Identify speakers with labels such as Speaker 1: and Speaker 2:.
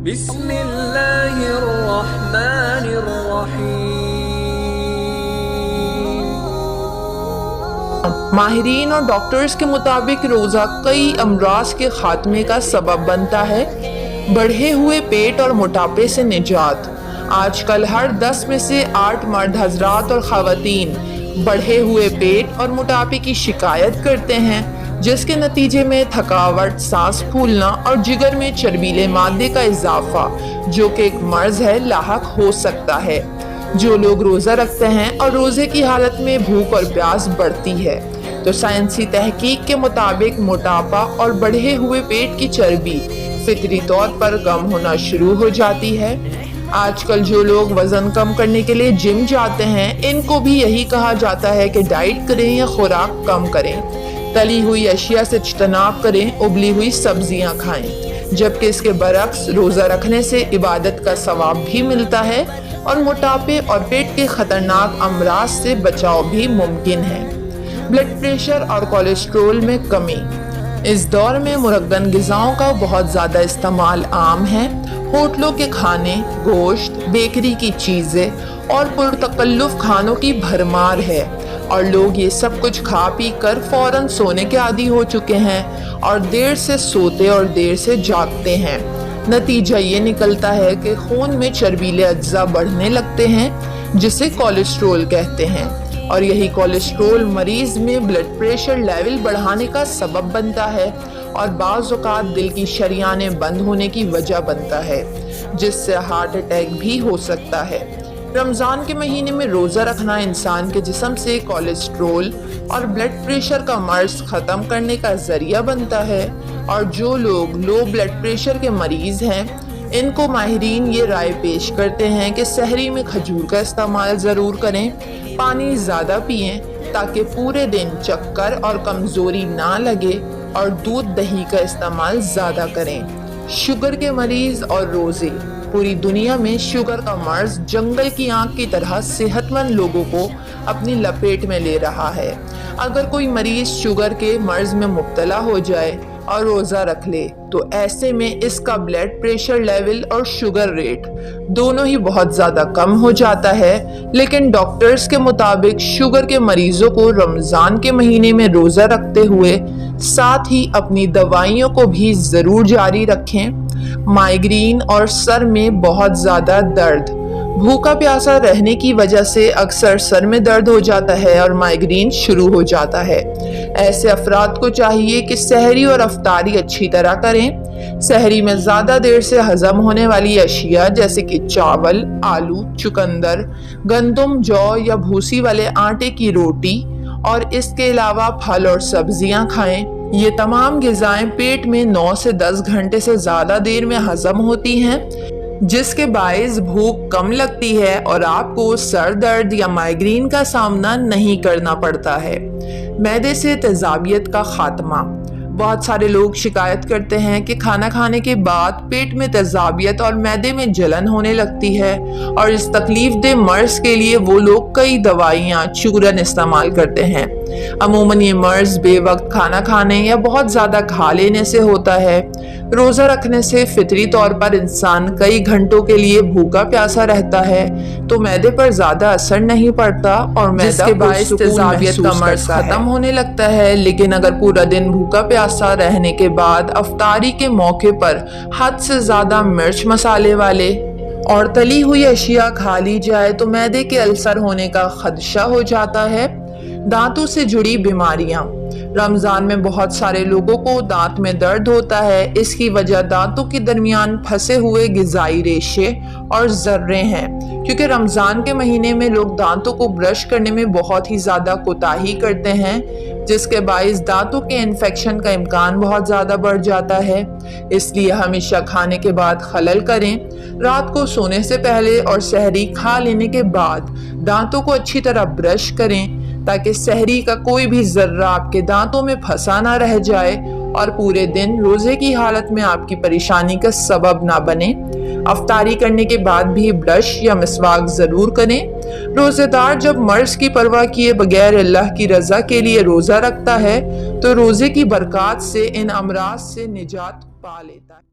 Speaker 1: بسم اللہ الرحمن الرحیم۔
Speaker 2: ماہرین اور ڈاکٹرز کے مطابق روزہ کئی امراض کے خاتمے کا سبب بنتا ہے۔ بڑھے ہوئے پیٹ اور موٹاپے سے نجات۔ آج کل ہر 10 میں سے 8 مرد حضرات اور خواتین بڑھے ہوئے پیٹ اور موٹاپے کی شکایت کرتے ہیں، جس کے نتیجے میں تھکاوٹ، سانس پھولنا اور جگر میں چربیلے مادے کا اضافہ، جو کہ ایک مرض ہے، لاحق ہو سکتا ہے۔ جو لوگ روزہ رکھتے ہیں اور روزے کی حالت میں بھوک اور پیاس بڑھتی ہے، تو سائنسی تحقیق کے مطابق موٹاپا اور بڑھے ہوئے پیٹ کی چربی فطری طور پر کم ہونا شروع ہو جاتی ہے۔ آج کل جو لوگ وزن کم کرنے کے لیے جم جاتے ہیں، ان کو بھی یہی کہا جاتا ہے کہ ڈائٹ کریں یا خوراک کم کریں، تلی ہوئی اشیاء سے اجتناب کریں، ابلی ہوئی سبزیاں کھائیں، جبکہ اس کے برعکس روزہ رکھنے سے عبادت کا ثواب بھی ملتا ہے اور موٹاپے اور پیٹ کے خطرناک امراض سے بچاؤ بھی ممکن ہے۔ بلڈ پریشر اور کولیسٹرول میں کمی۔ اس دور میں مرغن غذاؤں کا بہت زیادہ استعمال عام ہے۔ ہوٹلوں کے کھانے، گوشت، بیکری کی چیزیں اور پرتکلف کھانوں کی بھرمار ہے، اور لوگ یہ سب کچھ کھا پی کر فوراً سونے کے عادی ہو چکے ہیں اور دیر سے سوتے اور دیر سے جاگتے ہیں۔ نتیجہ یہ نکلتا ہے کہ خون میں چربیلے اجزاء بڑھنے لگتے ہیں، جسے کولیسٹرول کہتے ہیں، اور یہی کولیسٹرول مریض میں بلڈ پریشر لیول بڑھانے کا سبب بنتا ہے اور بعض اوقات دل کی شریانیں بند ہونے کی وجہ بنتا ہے، جس سے ہارٹ اٹیک بھی ہو سکتا ہے۔ رمضان کے مہینے میں روزہ رکھنا انسان کے جسم سے کولیسٹرول اور بلڈ پریشر کا مرض ختم کرنے کا ذریعہ بنتا ہے، اور جو لوگ لو بلڈ پریشر کے مریض ہیں، ان کو ماہرین یہ رائے پیش کرتے ہیں کہ سحری میں کھجور کا استعمال ضرور کریں، پانی زیادہ پئیں تاکہ پورے دن چکر اور کمزوری نہ لگے، اور دودھ دہی کا استعمال زیادہ کریں۔ شوگر کے مریض اور روزے۔ پوری دنیا میں شوگر کا مرض جنگل کی آگ کی طرح صحت مند لوگوں کو اپنی لپیٹ میں لے رہا ہے۔ اگر کوئی مریض شوگر کے مرض میں مبتلا ہو جائے اور روزہ رکھ لے، تو ایسے میں اس کا بلڈ پریشر لیول اور شوگر ریٹ دونوں ہی بہت زیادہ کم ہو جاتا ہے۔ لیکن ڈاکٹرز کے مطابق شوگر کے مریضوں کو رمضان کے مہینے میں روزہ رکھتے ہوئے ساتھ ہی اپنی دوائیوں کو بھی ضرور جاری رکھیں۔ مائیگرین اور سر میں بہت زیادہ درد۔ بھوکا پیاسا رہنے کی وجہ سے اکثر سر میں درد ہو جاتا ہے اور مائیگرین شروع ہو جاتا ہے۔ ایسے افراد کو چاہیے کہ سحری اور افطاری اچھی طرح کریں۔ سحری میں زیادہ دیر سے ہضم ہونے والی اشیاء جیسے کہ چاول، آلو، چقندر، گندم، جو یا بھوسی والے آٹے کی روٹی، اور اس کے علاوہ پھل اور سبزیاں کھائیں۔ یہ تمام غذائیں پیٹ میں 9 سے 10 گھنٹے سے زیادہ دیر میں ہضم ہوتی ہیں، جس کے باعث بھوک کم لگتی ہے اور آپ کو سر درد یا مائیگرین کا سامنا نہیں کرنا پڑتا ہے۔ معدے سے تیزابیت کا خاتمہ۔ بہت سارے لوگ شکایت کرتے ہیں کہ کھانا کھانے کے بعد پیٹ میں تیزابیت اور معدے میں جلن ہونے لگتی ہے، اور اس تکلیف دہ مرض کے لیے وہ لوگ کئی دوائیاں، چورن استعمال کرتے ہیں۔ عموماً یہ مرض بے وقت کھانا کھانے یا بہت زیادہ کھا لینے سے ہوتا ہے۔ روزہ رکھنے سے فطری طور پر انسان کئی گھنٹوں کے لیے بھوکا پیاسا رہتا ہے، تو معدے پر زیادہ اثر نہیں پڑتا اور جس کے باعث تیزابیت کا مرض ختم ہونے لگتا ہے۔ لیکن اگر پورا دن بھوکا پیاسا رہنے کے بعد افطاری کے موقع پر حد سے زیادہ مرچ مسالے والے اور تلی ہوئی اشیاء کھا لی جائے، تو معدے کے السر ہونے کا خدشہ ہو جاتا ہے۔ دانتوں سے جڑی بیماریاں۔ رمضان میں بہت سارے لوگوں کو دانت میں درد ہوتا ہے۔ اس کی وجہ دانتوں کے درمیان پھنسے ہوئے غذائی ریشے اور ذرے ہیں، کیونکہ رمضان کے مہینے میں لوگ دانتوں کو برش کرنے میں بہت ہی زیادہ کوتاہی کرتے ہیں، جس کے باعث دانتوں کے انفیکشن کا امکان بہت زیادہ بڑھ جاتا ہے۔ اس لیے ہمیشہ کھانے کے بعد خلل کریں۔ رات کو سونے سے پہلے اور سحری کھا لینے کے بعد دانتوں کو اچھی طرح برش کریں، تاکہ سحری کا کوئی بھی ذرہ آپ کے دانتوں میں پھنسا نہ رہ جائے اور پورے دن روزے کی حالت میں آپ کی پریشانی کا سبب نہ بنے۔ افطاری کرنے کے بعد بھی برش یا مسواک ضرور کریں۔ روزے دار جب مرض کی پرواہ کیے بغیر اللہ کی رضا کے لیے روزہ رکھتا ہے، تو روزے کی برکات سے ان امراض سے نجات پا لیتا ہے۔